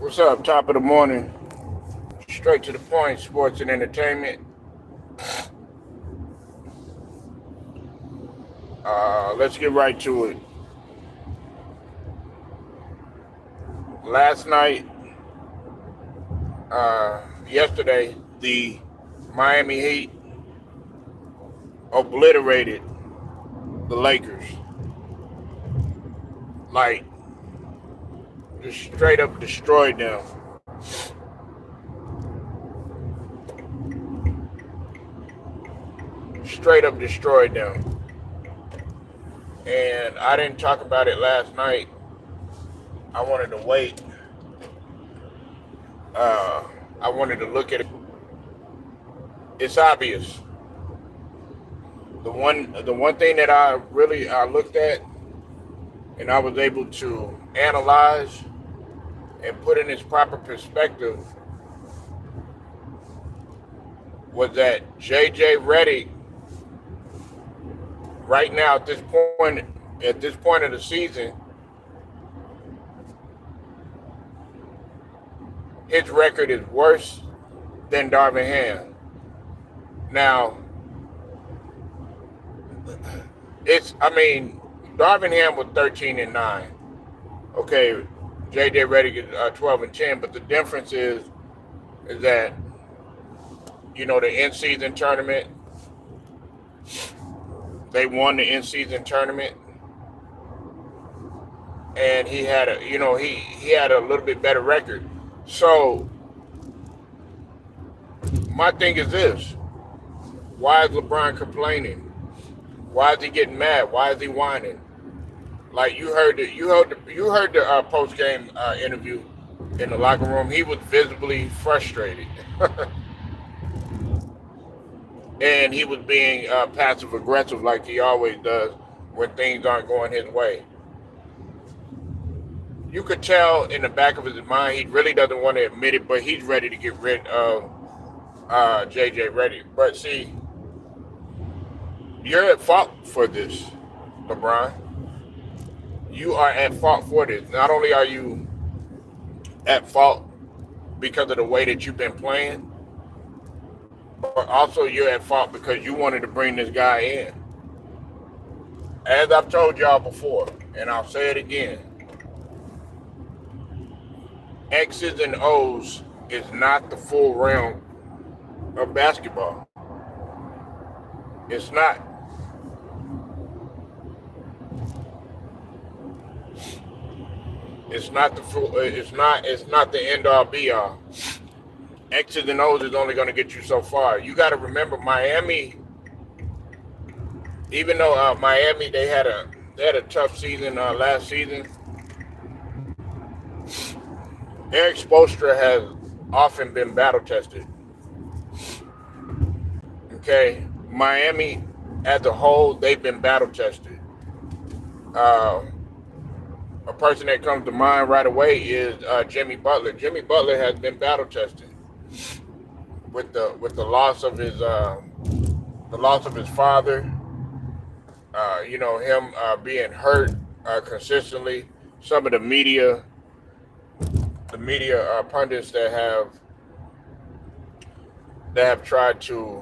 What's up? Top of the morning. Straight to the point, sports and entertainment. Let's get right to it. Last night, yesterday, the Miami Heat obliterated the Lakers. Like, just straight up destroyed them. Straight up destroyed them. And I didn't talk about it last night. I wanted to wait. I wanted to look at it. It's obvious. The one thing that I looked at and I was able to analyze and put in its proper perspective was that JJ Reddick right now at this point of the season, his record is worse than Darvin Ham. Now, Darvin Ham was 13-9. Okay, JJ Reddick is 12-10, but the difference is that the in-season tournament. They won the in-season tournament, and he had he had a little bit better record. So my thing is this: why is LeBron complaining? Why is he getting mad? Why is he whining? Like you heard the post game interview in the locker room. He was visibly frustrated. And he was being passive aggressive like he always does when things aren't going his way. You could tell in the back of his mind he really doesn't want to admit it, but he's ready to get rid of JJ Reddick. But see, you're at fault for this, LeBron. You are at fault for this. Not only are you at fault because of the way that you've been playing, but also you're at fault because you wanted to bring this guy in. As I've told y'all before, and I'll say it again, X's and O's is not the full realm of basketball. It's not. It's not the full. It's not the end all be all. X's and O's is only going to get you so far. You got to remember, Miami. Even though Miami they had a tough season last season, Eric Spoelstra has often been battle tested. Okay, Miami as a whole, they've been battle tested. A person that comes to mind right away is Jimmy Butler. Jimmy Butler has been battle tested with the loss of his father. Him being hurt consistently. Some of the media pundits that have tried to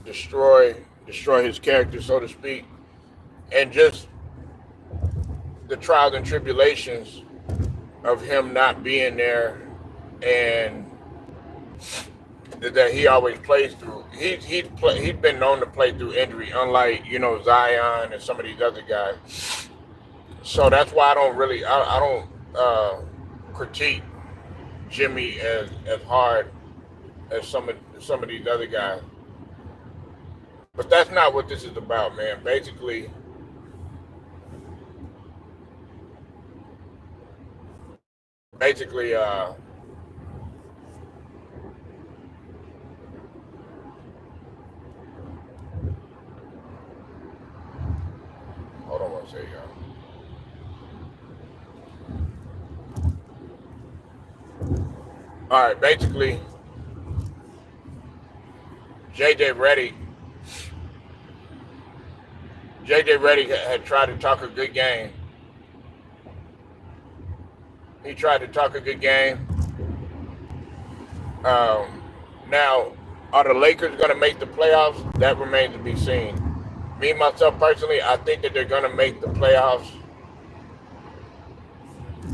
destroy his character, so to speak, and just the trials and tribulations of him not being there, and that he always plays through. He's been known to play through injury, unlike Zion and some of these other guys. So that's why I don't critique Jimmy as hard as some of these other guys. But that's not what this is about, man. Basically, hold on one second, y'all. All right, basically, JJ Reddick had tried to talk a good game He tried to talk a good game. Um, Now, are the Lakers going to make the playoffs? That remains to be seen. Me myself personally, I think that they're going to make the playoffs.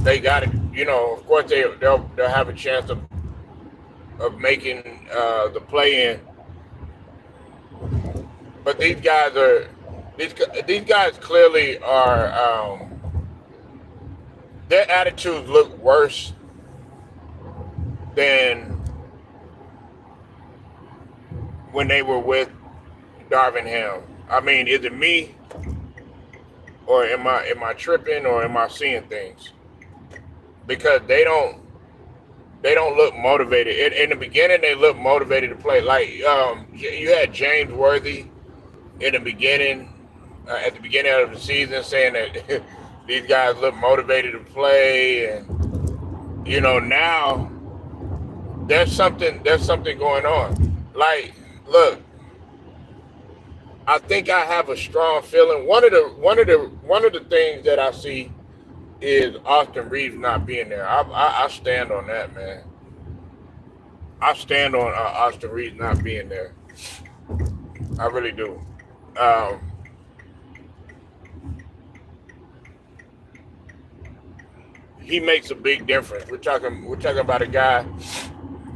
They got it. Of course they'll have a chance of making the play in. But these these guys clearly are. Their attitudes look worse than when they were with Darvin Ham. I mean, is it me, or am I tripping, or am I seeing things? Because they don't look motivated. In the beginning, they look motivated to play. Like you had James Worthy in the beginning, at the beginning of the season, saying that these guys look motivated to play, and now there's something going on. Like, look, I think I have a strong feeling. One of the things that I see is Austin Reeves not being there. I stand on that, man. I stand on Austin Reeves not being there. I really do. Um, he makes a big difference. We're talking about a guy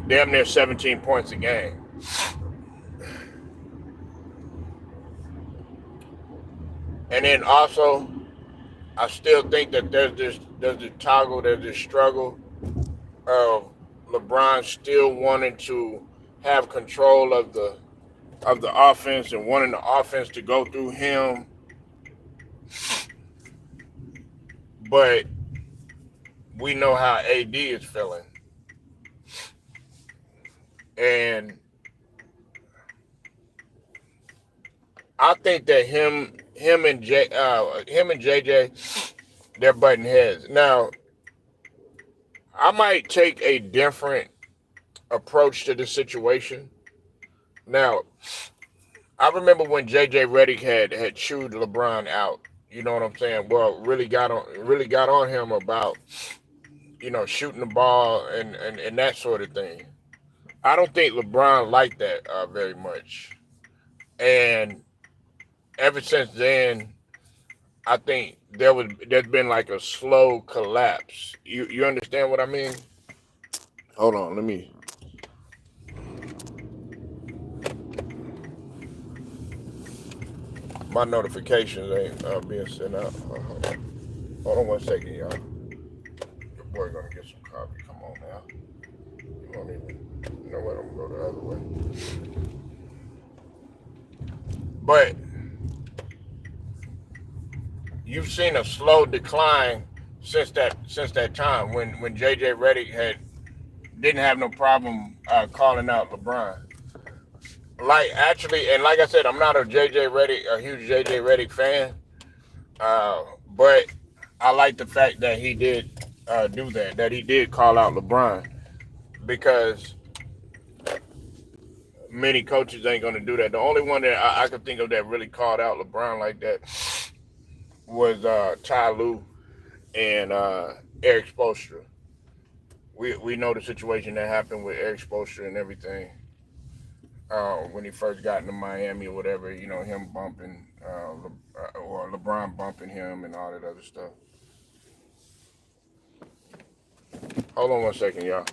damn near 17 points a game. And then also, I still think that there's this struggle of LeBron still wanting to have control of the offense and wanting the offense to go through him, but we know how AD is feeling, and I think that him and JJ, they're butting heads. Now, I might take a different approach to the situation. Now, I remember when JJ Reddick had chewed LeBron out. You know what I'm saying? Well, really got on him about shooting the ball and that sort of thing. I don't think LeBron liked that very much, and ever since then, I think there's been like a slow collapse. You understand what I mean? Hold on, let me. My notifications ain't being sent out. Hold on 1 second, y'all. Your boy gonna get some coffee. Come on now. You don't even. You know what? I'm gonna go the other way. But you've seen a slow decline since that time when JJ Reddick had didn't have no problem calling out LeBron. Like, actually, and like I said, I'm not a huge JJ Reddick fan, but I like the fact that he did do that he did call out LeBron, because many coaches ain't gonna do that. The only one that I could think of that really called out LeBron like that was Ty Lue and Eric Spoelstra. We know the situation that happened with Eric Spoelstra and everything when he first got into Miami or whatever. Him bumping or LeBron bumping him and all that other stuff. Hold on 1 second, y'all.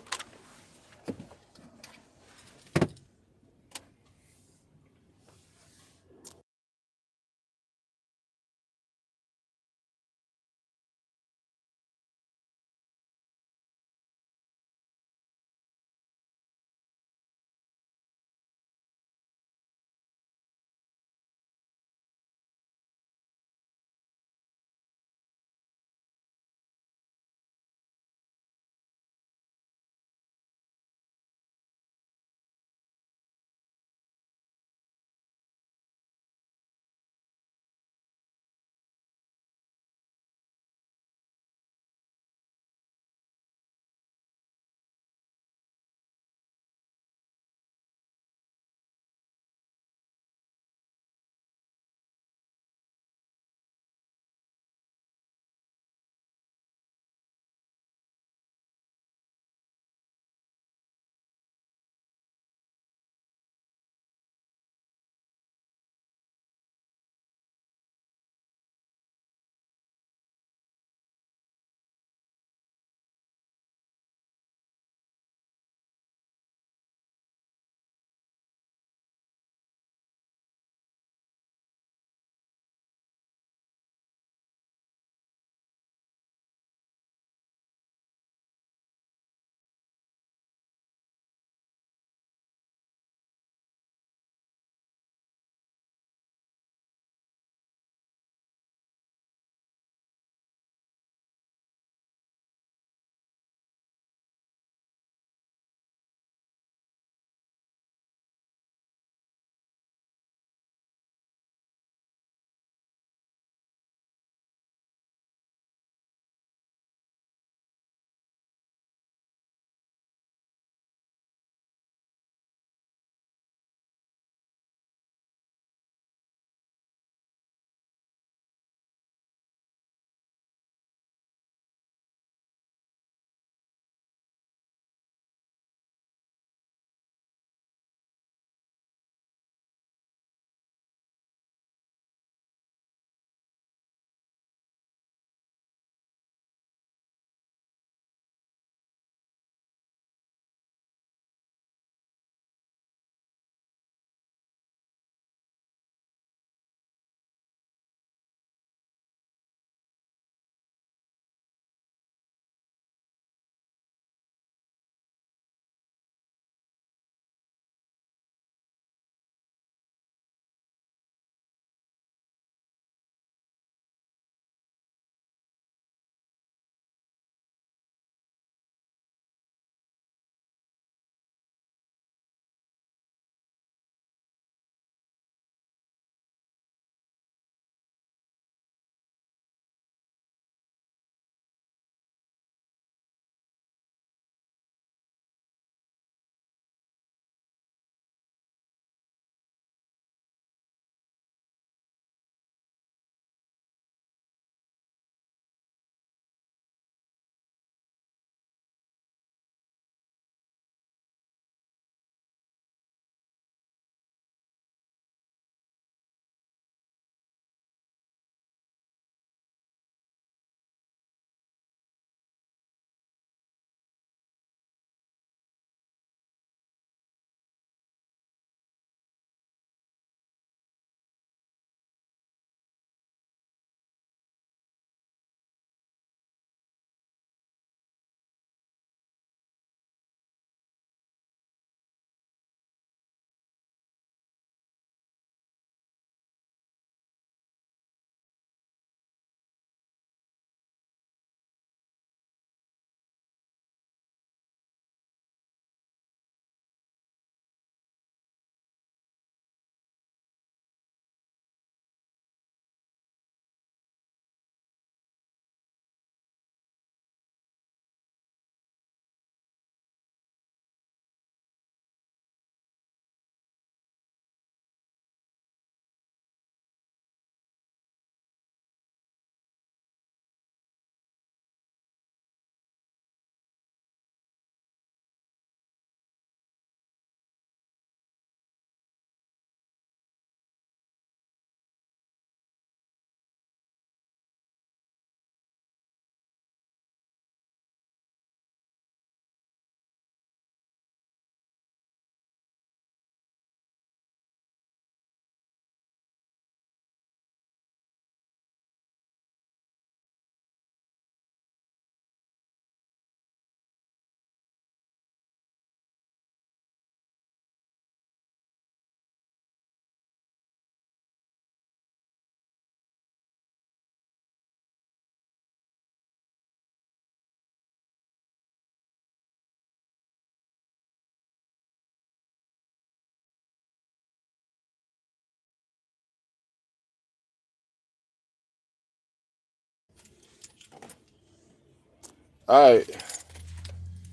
All right.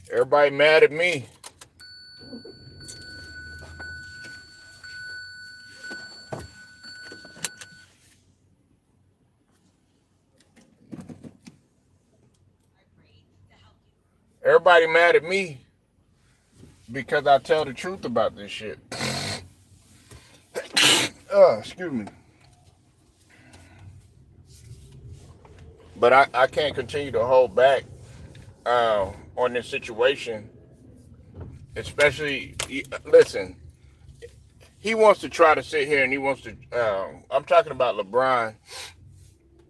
Everybody mad at me. Everybody mad at me because I tell the truth about this shit. Excuse me. But I can't continue to hold back on this situation. Especially, listen, he wants to try to sit here and he wants to, I'm talking about LeBron.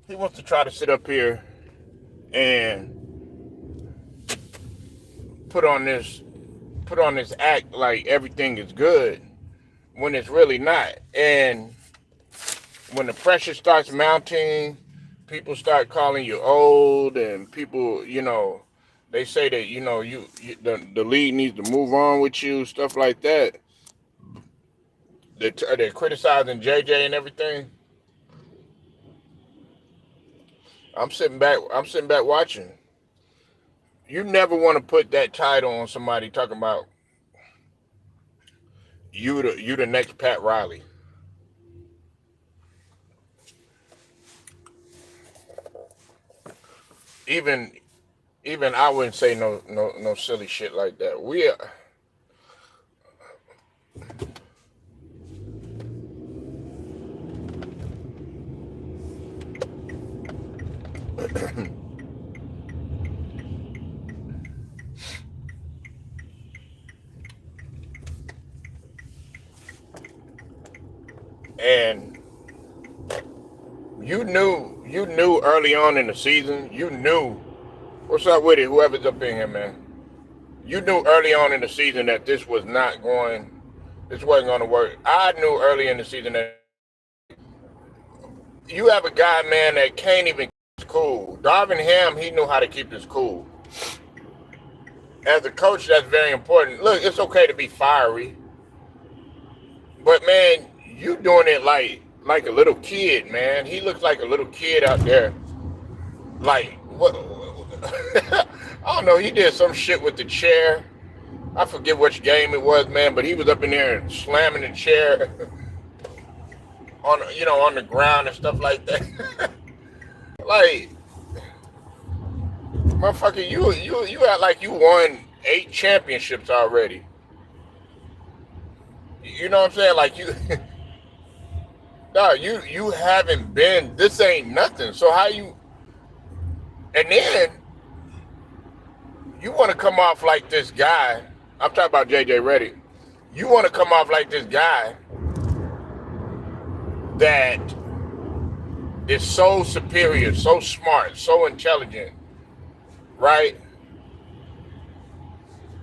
He wants to try to sit up here and put on this act like everything is good when it's really not. And when the pressure starts mounting, people start calling you old, and people, they say that the league needs to move on with you, stuff like that. They're criticizing JJ and everything. I'm sitting back watching. You never want to put that title on somebody talking about you the next Pat Riley. Even I wouldn't say no silly shit like that. We are. And you knew early on in the season, what's up with it, whoever's up in here, man. You knew early on in the season that this wasn't going to work. I knew early in the season that you have a guy, man, that can't even keep his cool. Darvin Ham, he knew how to keep his cool. As a coach, that's very important. Look, it's okay to be fiery, but man, you doing it like a little kid, man. He looks like a little kid out there. Like, what? I don't know. He did some shit with the chair. I forget which game it was, man, but he was up in there and slamming the chair on the ground and stuff like that. Like, motherfucker, you act like you won 8 championships already. You know what I'm saying? Like you. No, you haven't been. This ain't nothing. So how you? And then you want to come off like this guy. I'm talking about JJ Reddick. You want to come off like this guy that is so superior, so smart, so intelligent, right?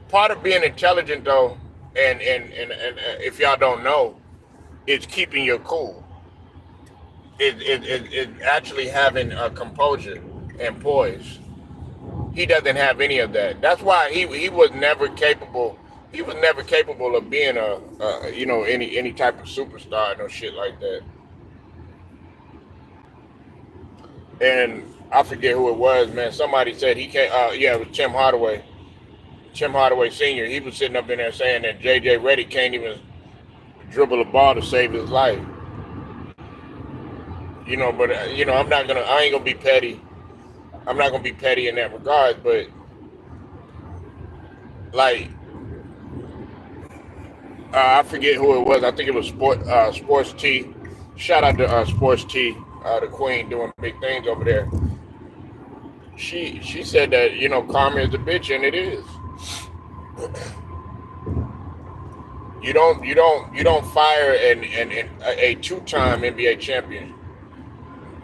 Part of being intelligent, though, and if y'all don't know, is keeping your cool. It actually having a composure and poise. He doesn't have any of that. That's why he was never capable. He was never capable of being any type of superstar, no shit like that. And I forget who it was, man. Somebody said he can't. Yeah, it was Tim Hardaway. Tim Hardaway Sr. He was sitting up in there saying that JJ Reddick can't even dribble a ball to save his life. But I ain't gonna be petty. I'm not gonna be petty in that regard, but like, I forget who it was. I think it was Sports T. Shout out to Sports T, the Queen, doing big things over there. She said that karma is a bitch, and it is. You don't fire a 2-time NBA champion.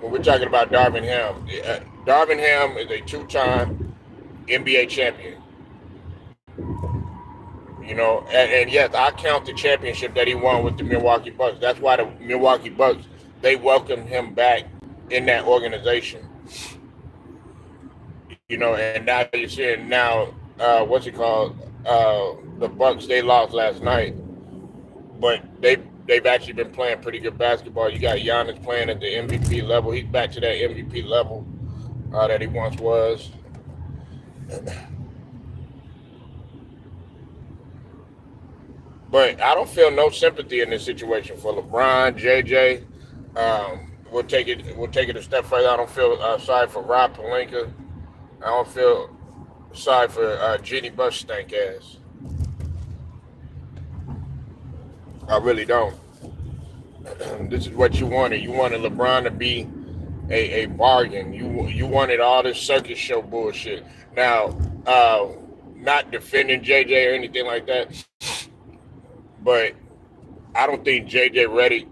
When we're talking about Darvin Ham, Darvin Ham is a 2-time NBA champion. And yes, I count the championship that he won with the Milwaukee Bucks. That's why the Milwaukee Bucks, they welcomed him back in that organization. And now you're seeing what's it called? The Bucks, they lost last night, but they've actually been playing pretty good basketball. You got Giannis playing at the MVP level. He's back to that MVP level that he once was. But I don't feel no sympathy in this situation for LeBron, JJ. We'll take it. We'll take it a step further. I don't feel sorry for Rob Pelinka. I don't feel sorry for Jeannie Buss stank ass. I really don't. This is what you wanted. You wanted LeBron to be a bargain. You wanted all this circus show bullshit. Now, not defending JJ or anything like that, but I don't think JJ Reddick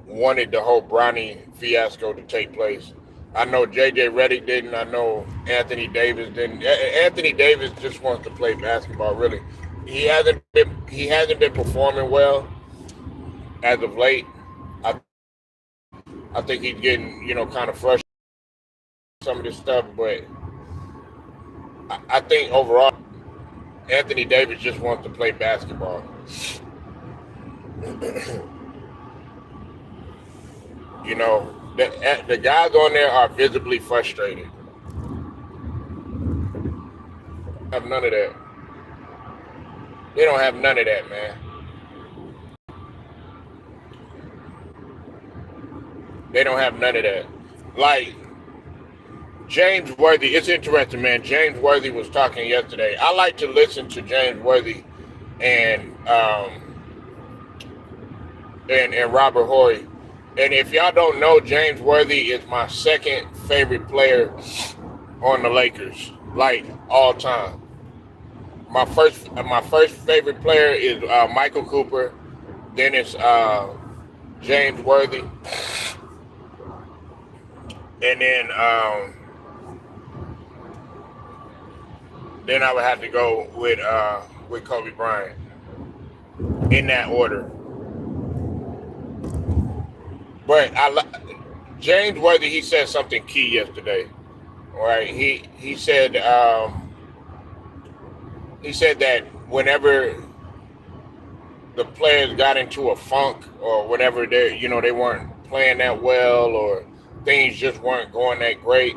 wanted the whole Bronny fiasco to take place. I know JJ Reddick didn't. I know Anthony Davis didn't. Anthony Davis just wants to play basketball. Really, he hasn't been performing well as of late. I I think he's getting kind of frustrated with some of this stuff, but I think overall Anthony Davis just wants to play basketball. The guys on there are visibly frustrated. Have none of that. They don't have none of that, man. They don't have none of that. Like James Worthy, it's interesting, man. James Worthy was talking yesterday. I like to listen to James Worthy and Robert Horry. And if y'all don't know, James Worthy is my second favorite player on the Lakers, like all time. My first favorite player is Michael Cooper. Then it's James Worthy, and then I would have to go with Kobe Bryant in that order. But James Worthy, he said something key yesterday. Right? He said that whenever the players got into a funk or whatever, they weren't playing that well or things just weren't going that great.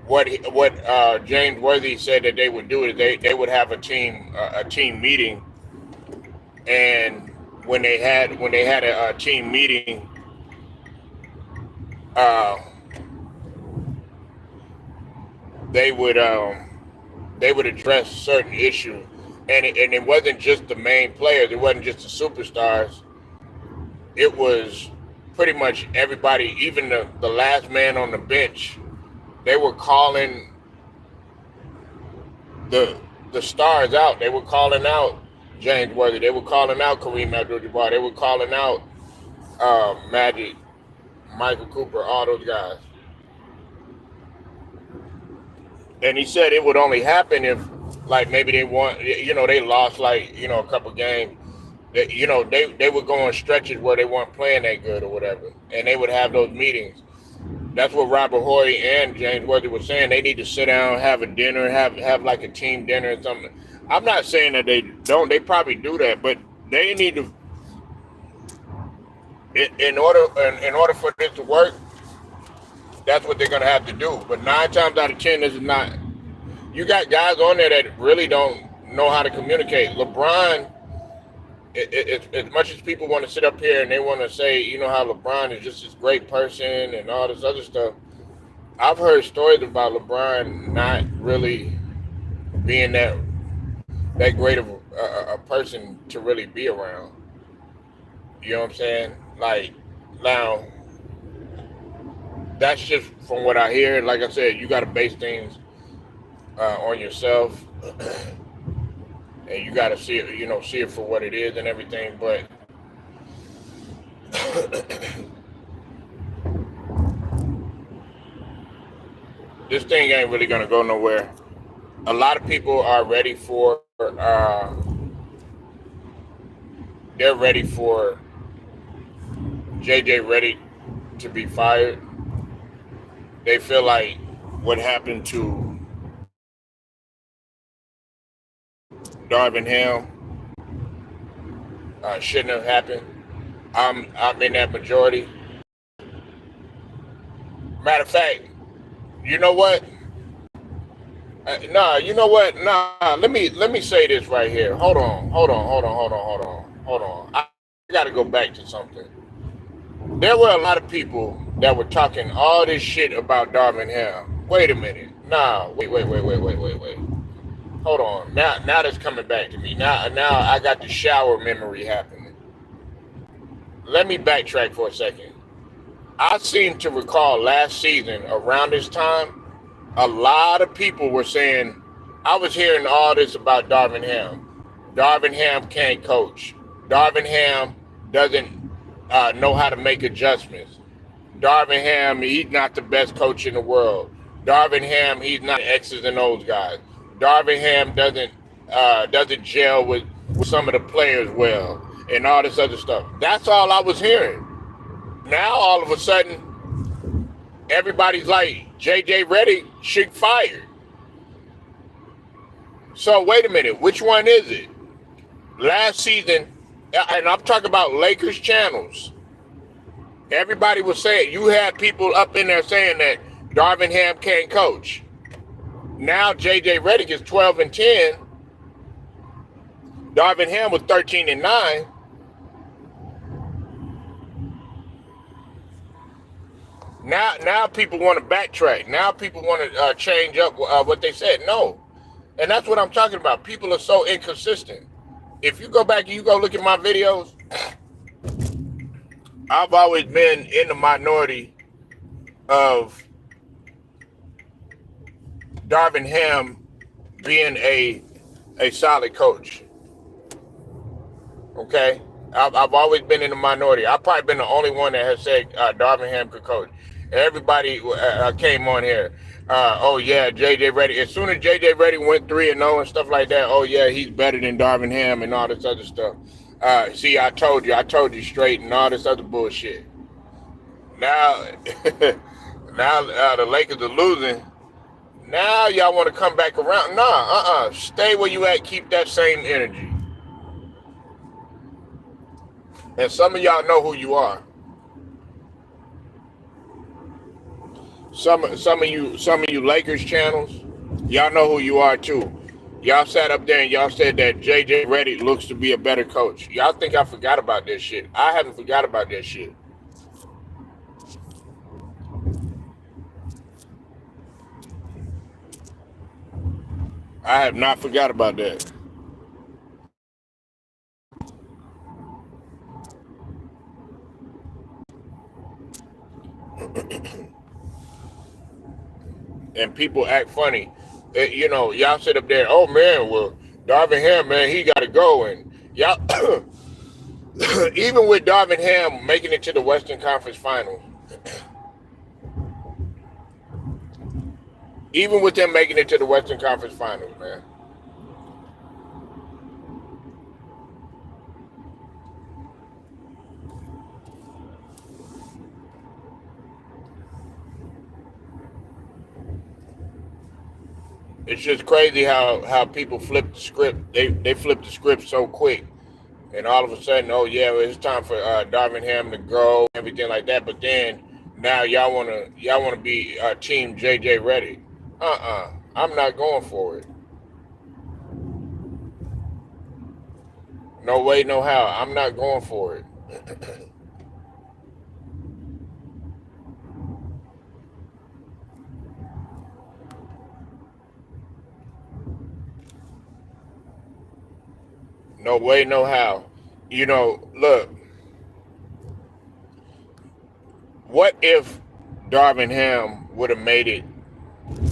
What James Worthy said that they would do is they would have a team meeting, and when they had a team meeting, they would address certain issues, and it wasn't just the main players, it wasn't just the superstars, it was pretty much everybody, even the last man on the bench. They were calling the stars out. They were calling out James Worthy. They were calling out Kareem Abdul-Jabbar. They were calling out Magic, Michael Cooper, all those guys. And he said it would only happen if, like, maybe they lost a couple games. They would go on stretches where they weren't playing that good or whatever, and they would have those meetings. That's what Robert Horry and James Worthy were saying. They need to sit down, have a dinner, have like a team dinner or something. I'm not saying that they don't. They probably do that, but they need to. In order for this to work, that's what they're gonna have to do. But 9 times out of 10, this is not. You got guys on there that really don't know how to communicate. LeBron, as much as people want to sit up here and they want to say, how LeBron is just this great person and all this other stuff, I've heard stories about LeBron not really being that great of a person to really be around. You know what I'm saying? Like, now, that's just from what I hear. Like I said, you got to base things on yourself. And you got to see it for what it is and everything. But this thing ain't really going to go nowhere. A lot of people are ready for, they're ready for JJ Reddick to be fired. They feel like what happened to Darvin shouldn't have happened. I'm in that majority. Matter of fact, You know what? Nah, you know what? Nah, let me say this right here. Hold on. I gotta go back to something. There were a lot of people that were talking all this shit about Darvin Ham. Wait a minute. Nah, wait. Hold on. Now that's coming back to me. Now I got the shower memory happening. Let me backtrack for a second. I seem to recall last season around this time, a lot of people were saying, I was hearing all this about Darvin Ham. Darvin Ham can't coach. Darvin Ham doesn't know how to make adjustments. Darvin Ham, he's not the best coach in the world. Darvin Ham, he's not X's and O's guy. Darvin Ham doesn't gel with some of the players well, and all this other stuff. That's all I was hearing. Now all of a sudden, everybody's like, JJ Reddick should fired. So wait a minute, which one is it? Last season, and I'm talking about Lakers channels. Everybody was saying, you had people up in there saying that Darvin Ham can't coach. Now JJ Reddick is 12-10. Darvin Ham was 13-9. Now people want to backtrack. Now people want to change up what they said. No. And that's what I'm talking about. People are so inconsistent. If you go back and you go look at my videos, I've always been in the minority of Darvin Ham being a solid coach. Okay? I've always been in the minority. I've probably been the only one that has said Darvin Ham could coach. Everybody came on here. Oh yeah, JJ Reddick. As soon as JJ Reddick went 3-0 and stuff like that, oh yeah, he's better than Darvin Ham and all this other stuff. See, I told you straight and all this other bullshit. Now, now the Lakers are losing. Now y'all want to come back around? Nah, stay where you at. Keep that same energy. And some of y'all know who you are. Some of you Lakers channels, y'all know who you are too. Y'all sat up there and y'all said that JJ Reddick looks to be a better coach. Y'all think I forgot about this shit. I haven't forgot about that shit. I have not forgot about that. And people act funny. You know, y'all sit up there, oh man, well, Darvin Ham, man, he got to go. And y'all, even with Darvin Ham making it to the Western Conference Finals, even with them making it to the Western Conference Finals, man. It's just crazy how people flip the script. They flip the script so quick, and all of a sudden, oh yeah, well, it's time for Darvin Ham to go, everything like that. But then now y'all wanna be team JJ Reddick. I'm not going for it. No way, no how. I'm not going for it. No way, no how. You know, look, what if Darvin Ham would have made it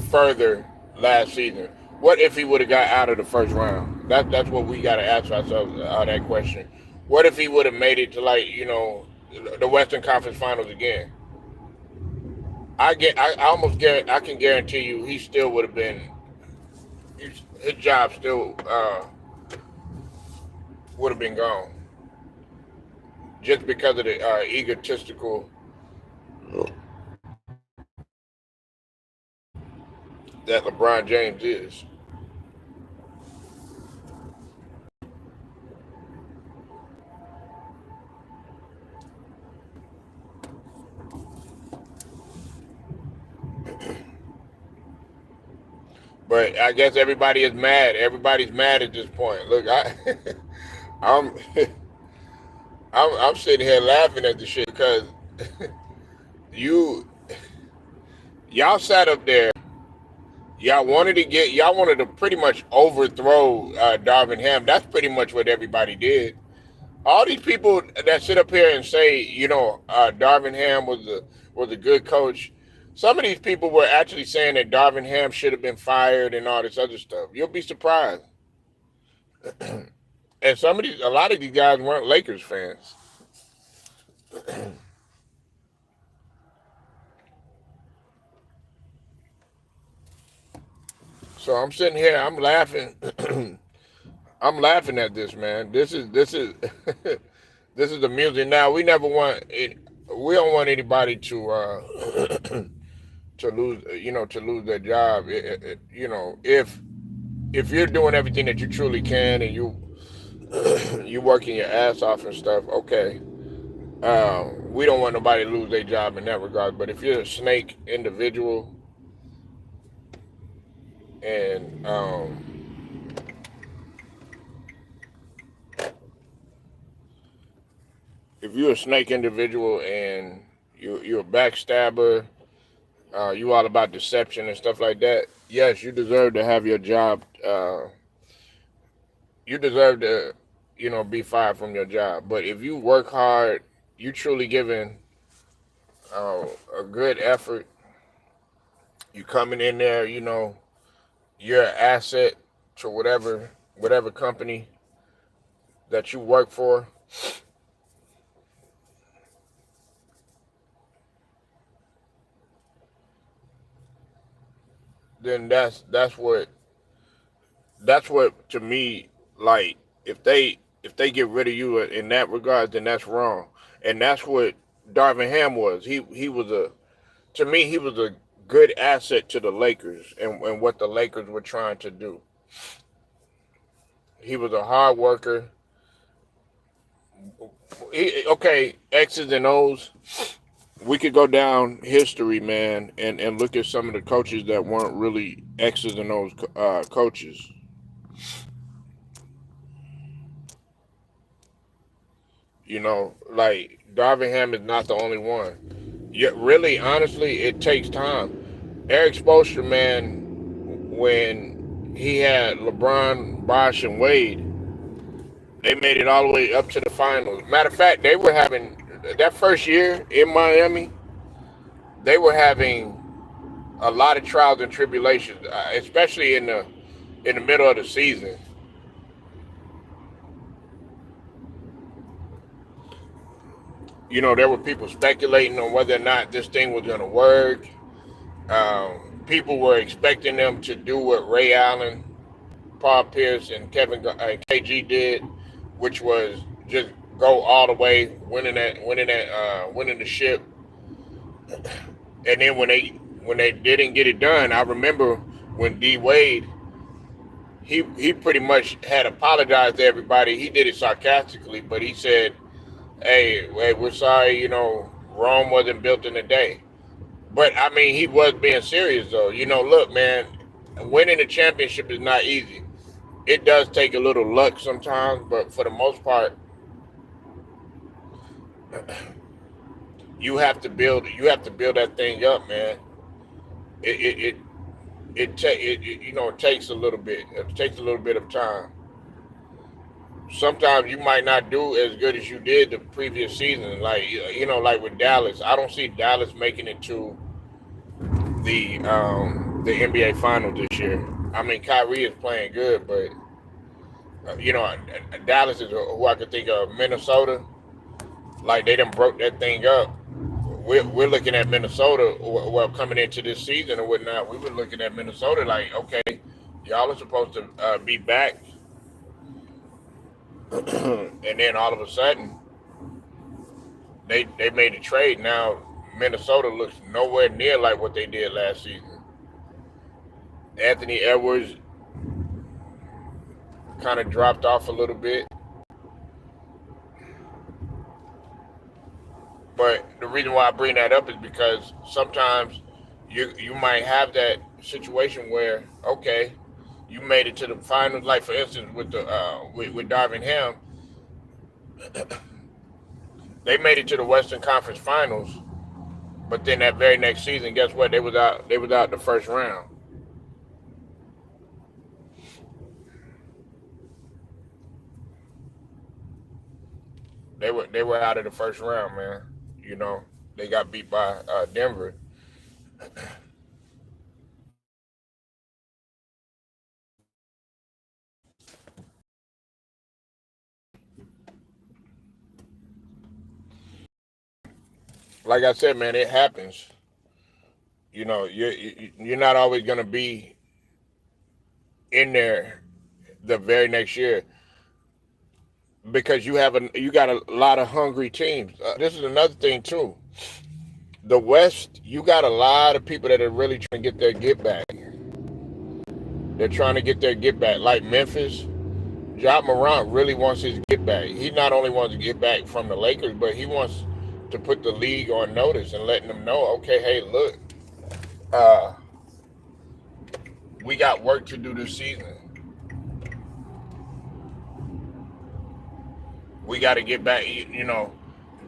further last season? What if he would have got out of the first round? That's what we got to ask ourselves that question. What if he would have made it to, like, you know, the Western Conference Finals again? I can guarantee you he still would have been, his job still would have been gone, just because of the egotistical that LeBron James is. But I guess everybody is mad. Everybody's mad at this point. Look, I'm, I'm sitting here laughing at the shit because you, y'all sat up there. Y'all wanted to pretty much overthrow Darvin Ham. That's pretty much what everybody did. All these people that sit up here and say, Darvin Ham was a good coach. Some of these people were actually saying that Darvin Ham should have been fired and all this other stuff. You'll be surprised. And a lot of these guys weren't Lakers fans. So I'm sitting here, I'm laughing. I'm laughing at this, man. This is this is the music. Now we never want it. We don't want anybody to lose, to lose their job. If you're doing everything that you truly can and you working your ass off and stuff, okay. We don't want nobody to lose their job in that regard. But if you're a snake individual and if you're a snake individual and you're a backstabber, you all about deception and stuff like that, yes, you deserve to have your job. You deserve to, be fired from your job. But if you work hard, you truly giving a good effort. You coming in there, you're an asset to whatever company that you work for. Then that's what to me, like, if they get rid of you in that regard, then that's wrong. And that's what Darvin Ham was. He was to me, he was a good asset to the Lakers and what the Lakers were trying to do. He was a hard worker. Okay, X's and O's. We could go down history, man, and look at some of the coaches that weren't really X's and O's coaches. Like Darvin Ham is not the only one. Really, honestly, it takes time. Eric Spoelstra, man, when he had LeBron, Bosh, and Wade, they made it all the way up to the finals. Matter of fact, they were having that first year in Miami. They were having a lot of trials and tribulations, especially in the middle of the season. There were people speculating on whether or not this thing was going to work. People were expecting them to do what Ray Allen, Paul Pierce, and KG did, which was just go all the way, winning the ship. And then when they didn't get it done, I remember when D Wade, he pretty much had apologized to everybody. He did it sarcastically, but he said, "Hey, we're sorry. Rome wasn't built in a day." But I mean, he was being serious though. Look, man, winning a championship is not easy. It does take a little luck sometimes, but for the most part, you have to build that thing up, man. It takes a little bit. It takes a little bit of time. Sometimes you might not do as good as you did the previous season. Like with Dallas, I don't see Dallas making it to the NBA Finals this year. I mean, Kyrie is playing good, but Dallas is who I could think of. Minnesota, like they done broke that thing up. We're looking at Minnesota, well, coming into this season or whatnot. We were looking at Minnesota like, okay, y'all are supposed to be back, and then all of a sudden they made a trade. Now Minnesota looks nowhere near like what they did last season. Anthony Edwards kind of dropped off a little bit. But the reason why I bring that up is because sometimes you might have that situation where, okay, you made it to the finals. Like for instance, with the with Darvin Ham, they made it to the Western Conference Finals, but then that very next season, guess what? They was out. They was out the first round. They were out of the first round, man. You know, they got beat by Denver. Like I said, man, it happens. You know, you're not always gonna be in there the very next year because you got a lot of hungry teams. This is another thing too. The West, you got a lot of people that are really trying to get their get back. They're trying to get their get back, like Memphis. Ja Morant really wants his get back. He not only wants to get back from the Lakers, but he wants to put the league on notice and letting them know, okay, hey, look, uh, we got work to do this season. We got to get back. You know,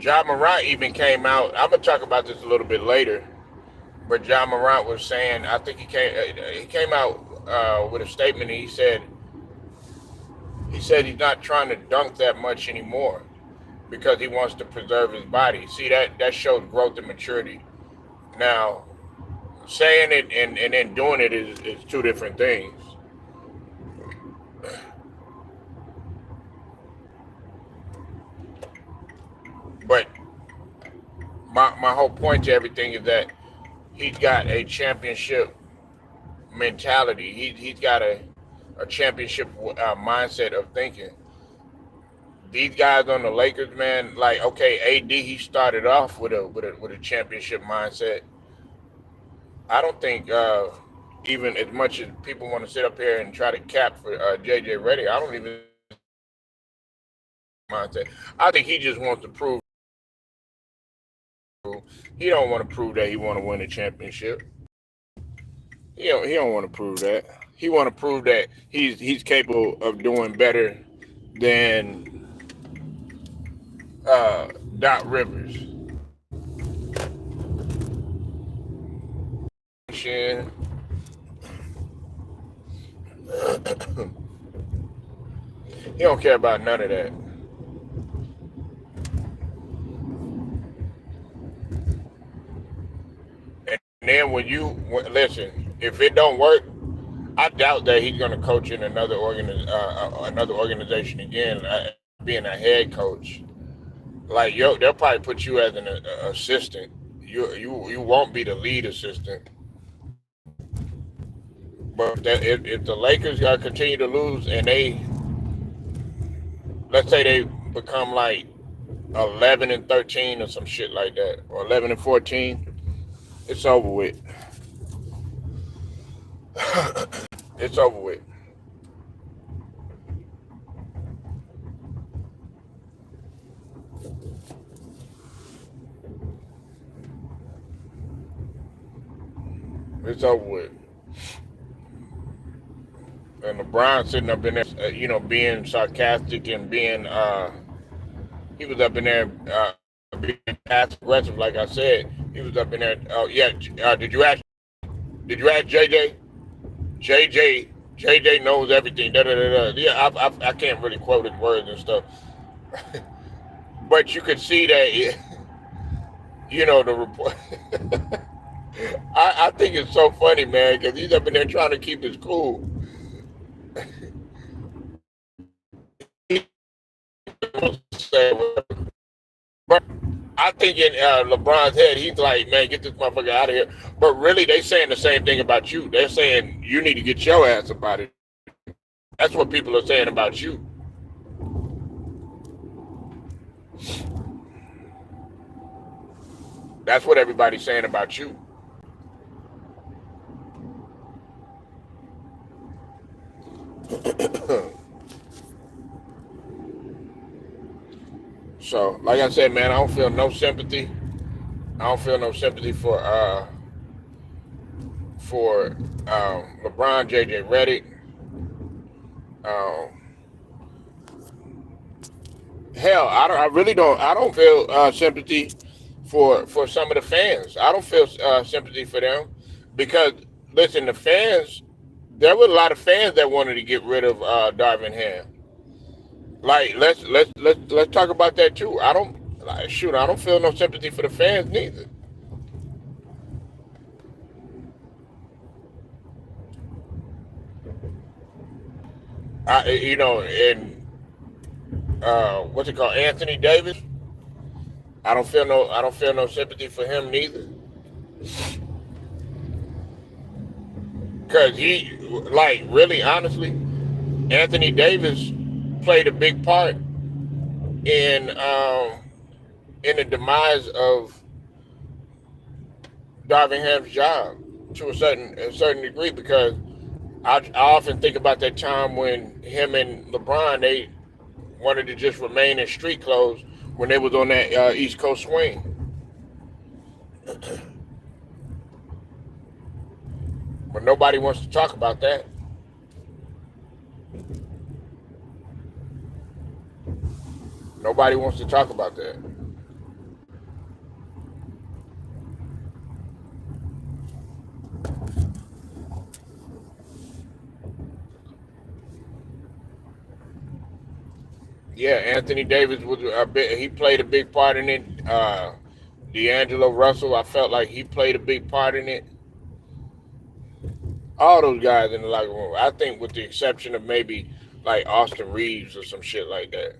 Ja Morant even came out. I'm gonna talk about this a little bit later, but Ja Morant was saying, I think he came out with a statement. And he said he's not trying to dunk that much anymore because he wants to preserve his body. See, that shows growth and maturity. Now, saying it and then doing it is two different things. But my whole point to everything is that he's got a championship mentality. He's got a championship mindset of thinking. These guys on the Lakers, man, like okay, AD he started off with a championship mindset. I don't think even as much as people want to sit up here and try to cap for JJ Reddick, I don't even mindset. I think he just wants to prove he don't want to prove that he want to win a championship. He don't want to prove that. He want to prove that he's capable of doing better than Doc Rivers. He don't care about none of that. And then listen, if it don't work, I doubt that he's going to coach in another organization again, being a head coach. Like they'll probably put you as an assistant. You won't be the lead assistant. But if the Lakers continue to lose and let's say they become like 11-13 or some shit like that, or 11-14, it's over with. It's over with. It's over with. And LeBron sitting up in there, being sarcastic and he was up in there being passive aggressive. Like I said, he was up in there. Oh yeah, Did you ask JJ? JJ knows everything. Da, da, da, da. Yeah, I can't really quote his words and stuff, but you could see that. The report. I think it's so funny, man, because he's up in there trying to keep his cool. But I think in LeBron's head, he's like, man, get this motherfucker out of here. But really, they saying the same thing about you. They're saying you need to get your ass about it. That's what people are saying about you. That's what everybody's saying about you. So, like I said, man, I don't feel no sympathy. I don't feel no sympathy for LeBron, JJ Reddick. Um, Hell, I really don't. I don't feel sympathy for some of the fans. I don't feel sympathy for them because listen, the fans. There were a lot of fans that wanted to get rid of Darvin Ham. Like let's talk about that too. I don't shoot. I don't feel no sympathy for the fans neither. And what's it called, Anthony Davis. I don't feel no sympathy for him neither. Cause he, like, really, honestly, Anthony Davis played a big part in in the demise of Darvin Ham's job to a certain degree because I often think about that time when him and LeBron they wanted to just remain in street clothes when they was on that East Coast swing. But nobody wants to talk about that. Nobody wants to talk about that. Yeah, Anthony Davis was a bit. He played a big part in it. D'Angelo Russell, I felt like he played a big part in it. All those guys in the locker room. I think, with the exception of maybe like Austin Reeves or some shit like that.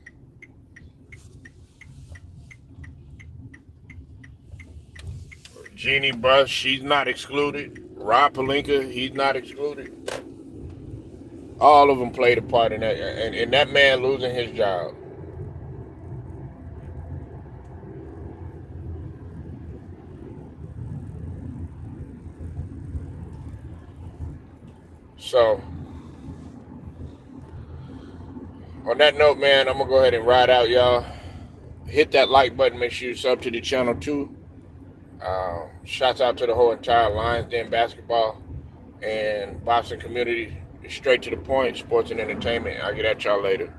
Jeannie Buss, she's not excluded. Rob Pelinka, he's not excluded. All of them played a part in that, and that man losing his job. So, on that note, man, I'm gonna go ahead and ride out, y'all. Hit that like button. Make sure you sub to the channel too. Shouts out to the whole entire Lions Den basketball and boxing community. Straight to the point, sports and entertainment. I'll get at y'all later.